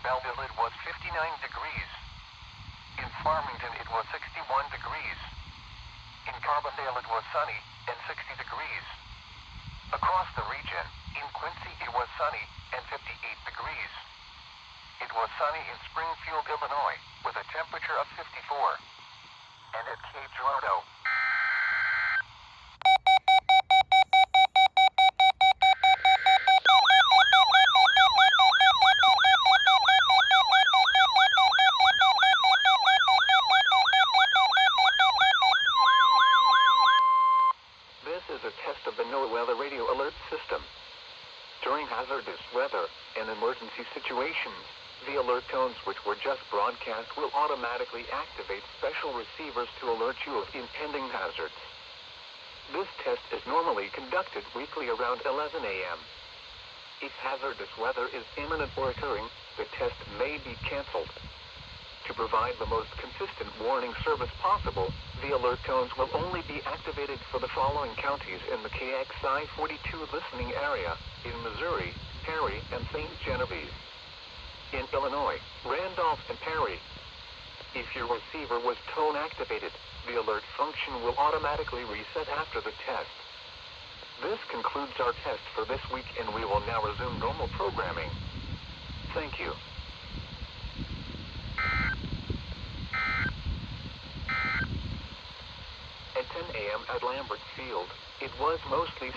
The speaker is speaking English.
Belleville it was 59 degrees. In Farmington it was 61 degrees. In Carbondale it was sunny and 60 degrees. Across the region, in Quincy it was sunny and 58 degrees. It was sunny in Springfield, Illinois, with a temperature of 54. And at KXI42. This is a test of the NOAA Weather Radio Alert System. During hazardous weather and emergency situations, the alert tones which were just broadcast will automatically activate special receivers to alert you of impending hazards. This test is normally conducted weekly around 11 a.m. If hazardous weather is imminent or occurring, the test may be canceled. To provide the most consistent warning service possible, the alert tones will only be activated for the following counties in the KXI42 listening area: in Missouri, Perry, and St. Genevieve. In Illinois, Randolph and Perry. If your receiver was tone activated, the alert function will automatically reset after the test. This concludes our test for this week, and we will now resume normal programming. Thank you. At 10 a.m. at Lambert Field, it was mostly sunny.